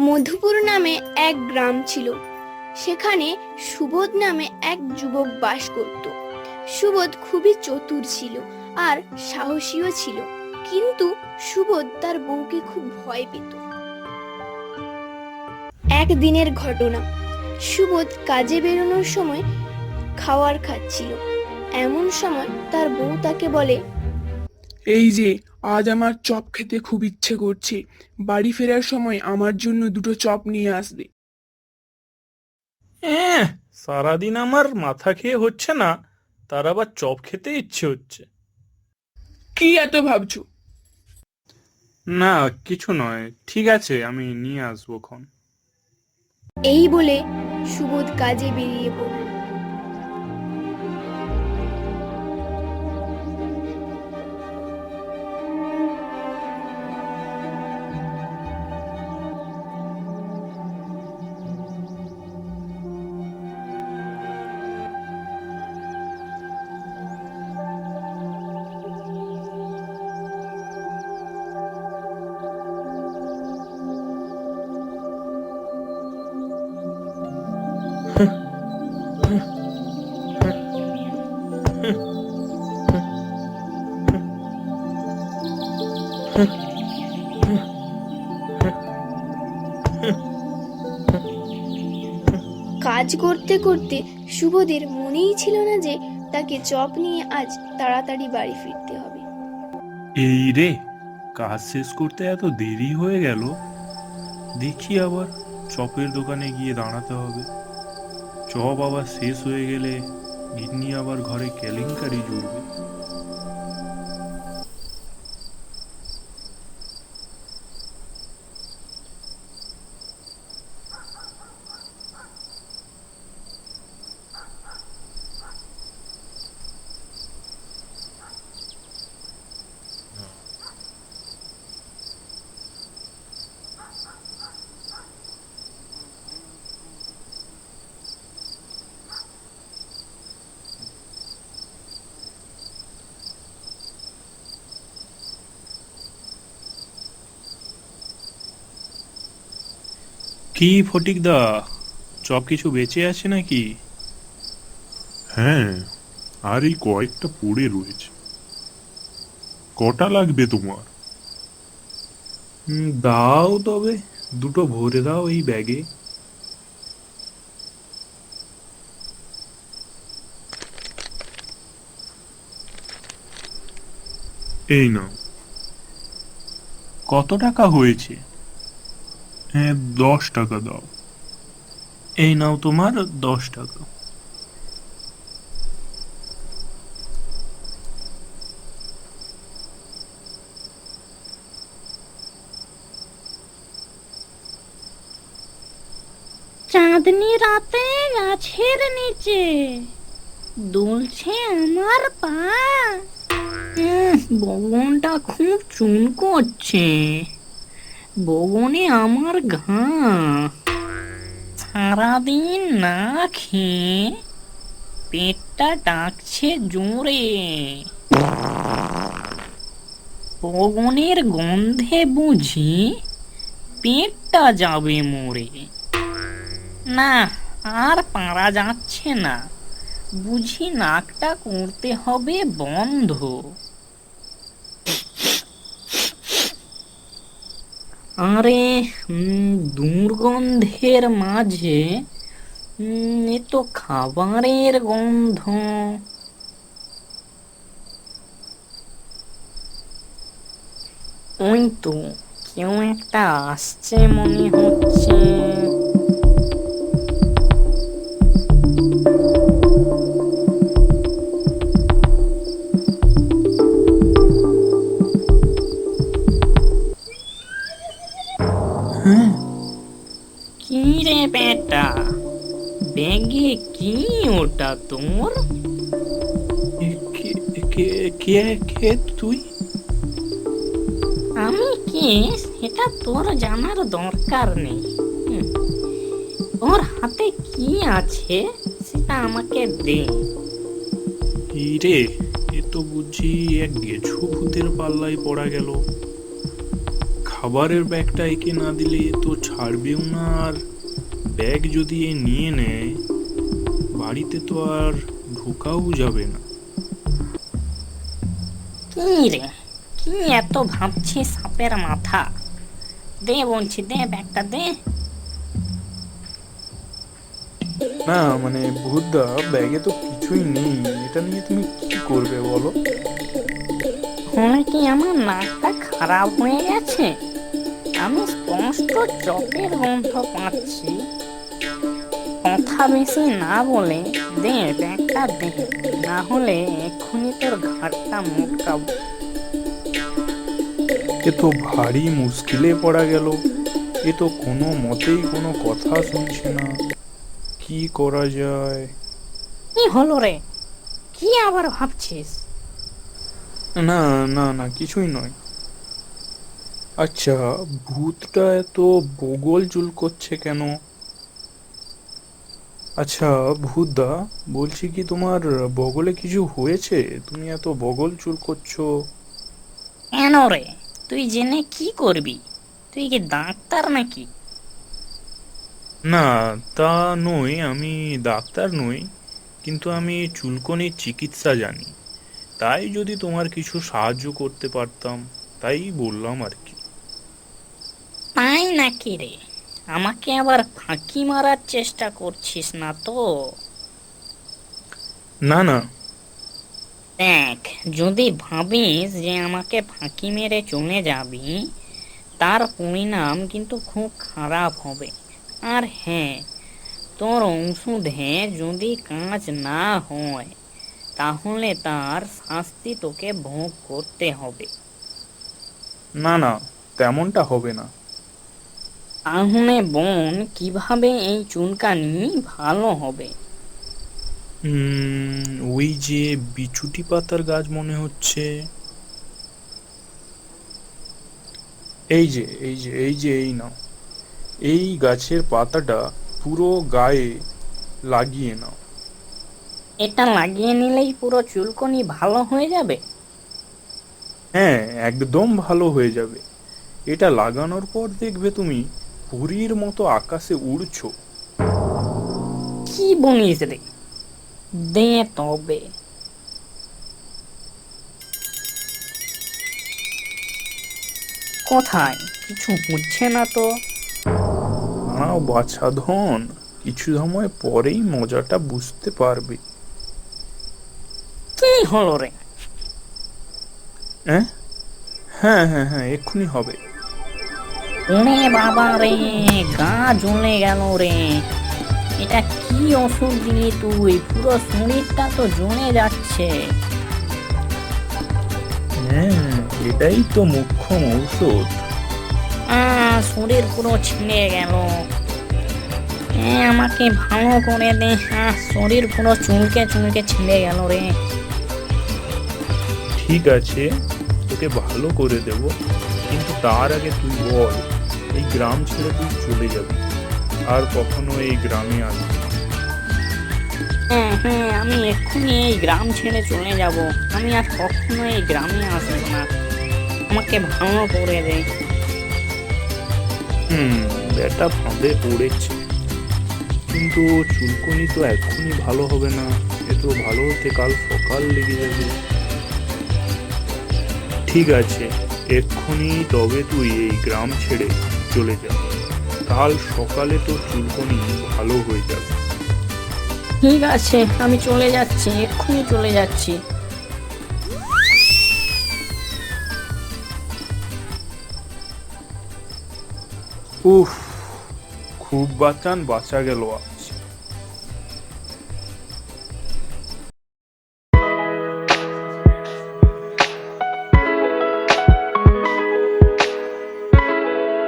মধুপুর নামে এক গ্রাম ছিল। সেখানে সুবোধ নামে এক যুবক বাস করত। সুবোধ খুবই চতুর ছিল আর সাহসীও ছিল, কিন্তু সুবোধ তার বউকে খুব ভয় পেত। একদিনের ঘটনা, সুবোধ কাজে বেরোনোর সময় খাবার খাচ্ছিল। এমন সময় তার বউ তাকে বলে, এই যে, আজ আমার চপ খেতে খুব ইচ্ছে করছে, বাড়ি ফেরার সময় আমার জন্য দুটো চপ নিয়ে আসবে। এহ, সারাদিন আমার মাথা খেয়ে হচ্ছে না, তার আবার চপ খেতে ইচ্ছে হচ্ছে। কি এত ভাবছো? না, কিছু নয়, ঠিক আছে, আমি নিয়ে আসবো খন। এই বলে সুবোধ কাজে বেরিয়ে পড়ল। কাজ করতে করতে সুবোধের মনেই ছিল না যে তাকে চপ নিয়ে আজ তাড়াতাড়ি বাড়ি ফিরতে হবে। এই রে, কাজ শেষ করতে এত দেরি হয়ে গেল। দেখি আবার চপের দোকানে গিয়ে দাঁড়াতে হবে। চপ আবার শেষ হয়ে গেলে গিন্নি আবার ঘরে কেলেঙ্কারি জুড়বে। কি ফটিকদা, চপ কিছু বেঁচে আছে নাকি? হ্যাঁ, আর এই কয়েকটা পড়ে রয়েছে। কটা লাগবে তোমার? দাও তবে, দুটো ভরে দাও এই ব্যাগে। এই নাও। কত টাকা হয়েছে? হ্যাঁ, 10 টাকা দাও। এই নাও তোমার 10 টাকা। চাঁদনি রাতে গাছের নিচে দুলছে আমার পা। বগনটা খুব চুন করছে, বগনে আমার ঘা। সারাদিন না খেয়ে পেটটা ডাকছে জোরে। বগনের গন্ধে বুঝি পেটটা যাবে মরে। না, আর পারা যাচ্ছে না, বুঝি নাকটা করতে হবে বন্ধ। আরে দুর্গন্ধের মাঝে এ তো খাবারের গন্ধ। ওই তো কেউ একটা আসছে মনে হচ্ছে। কি রে বেটা, ব্যাগে কি ওটা তোর? কে কে কে কে তুই? আমি কে সেটা তোর জানার দরকার নেই। ওর হাতে কি আছে সেটা আমাকে দে। এই রে, এ তো বুঝি এক গেছো ভূতের পাল্লায় পড়া গেল। খাবারের ব্যাগটা একে না দিলে তো ছাড়বেও না, আর ব্যাগ যদি এ নিয়ে নেয় বাড়িতে তো আর ঢোকাও যাবে না। কি রে, কি এত ভাবছিস সাপের মাথা? দে বলছি, দে ব্যাগটা দে। না মানে ভূতদা, ব্যাগে তো কিছুই নেই, এটা নিয়ে তুমি কি করবে বলো? হলে কি আমার নাকটা খারাপ হয়ে গেছে? আমি স্পষ্ট চপের গন্ধ পাচ্ছি। কথা বেশি না বলে দে ব্যাগটা দে, না হলে এক্ষুনি তোর ঘাটটা মোটকাবো। এ তো ভারী মুশকিলে পড়া গেল, এ তো কোনো মতেই কোনো কথা শুনছে না, কি করা যায়? কি হলো রে, কি আবার ভাবছিস? না না না, কিছুই নয়। আচ্ছা, ভূতটা এত বগল চুল করছে কেন? আচ্ছা ভূতদা, বলছি কি তোমার বগলে কিছু হয়েছে? তুমি এত বগল চুল করছো। কেন রে, তুই জেনে কি করবি? তুই কি ডাক্তার নাকি? না, তা নই, আমি ডাক্তার নই, কিন্তু আমি চুলকনির চিকিৎসা জানি, তাই যদি তোমার কিছু সাহায্য করতে পারতাম তাই বললাম আর কি। তাই নাকি রে? আমাকে আবার ফাঁকি মারার চেষ্টা করছিস না তো? না না। দেখ, যদি ভাবিস যে আমাকে ফাঁকি মেরে চলে যাবি, তার পরিণাম কিন্তু খুব খারাপ হবে। আর হ্যাঁ, তোর ওষুধে যদি কাজ না হয় তাহলে তার শাস্তি তোকে ভোগ করতে হবে। না না, তেমনটা হবে না। তাহলে বোন, কিভাবে এই চুলকানি ভালো হবে? ওই যে বিছুটি পাতার গাছ মনে হচ্ছে, এই নাও, এই গাছের পাতাটা পুরো গায়ে লাগিয়ে নাও। এটা লাগিয়ে নিলেই পুরো চুলকনি ভালো হয়ে যাবে? হ্যাঁ, একদম ভালো হয়ে যাবে। এটা লাগানোর পর দেখবে তুমি পরীর মতো আকাশে উড়ছো। কি বলিস রে? দে তবে। কোথায়? কিছু হচ্ছে না তো। দাঁড়াও বাছা ধন, কিছু সময় পরেই মজাটা বুঝতে পারবে। কি হলো রে? হ্যাঁ হ্যাঁ হ্যাঁ হ্যাঁ, এক্ষুনি হবে। ওরে বাবা রে, গা জ্বলে গেল রে। এটা কি ওষুধ দিলি তুই? পুরো শরীরটা তো জ্বলে যাচ্ছে। হ্যাঁ, এটাই তো মুখ্য ঔষধ। শরীর পুরো ছিঁড়ে গেল। আমাকে ভালো করে দে। শরীর পুরো চুলকে চুলকে ছিঁড়ে গেল রে। ঠিক আছে, তোকে ভালো করে দেব, কিন্তু তার আগে তুই বল, এই গ্রাম ছেড়ে তুই চলে যাবি, আর কখনো এই গ্রামে আসবি না। হ্যাঁ হ্যাঁ, আমি এক্ষুনি এই গ্রাম ছেড়ে চলে যাব। আমি আর কখনো এই গ্রামে আসবো না। আমাকে ভালো করে দে। ব্যাটা ফাঁদে পড়েছে, কিন্তু চুলকনি তো এক্ষুনি ভালো হবে না, এ তো ভালো হতে কাল সকাল লেগে যাবে। ঠিক আছে, এক্ষুনি তবে তুই এই গ্রাম ছেড়ে চলে যা, কাল সকালে তোর চুলকনি ভালো হয়ে যাবে। ঠিক আছে, আমি চলে যাচ্ছি, এক্ষুনি চলে যাচ্ছি। উফ, খুব বাঁচান বাঁচা গেল।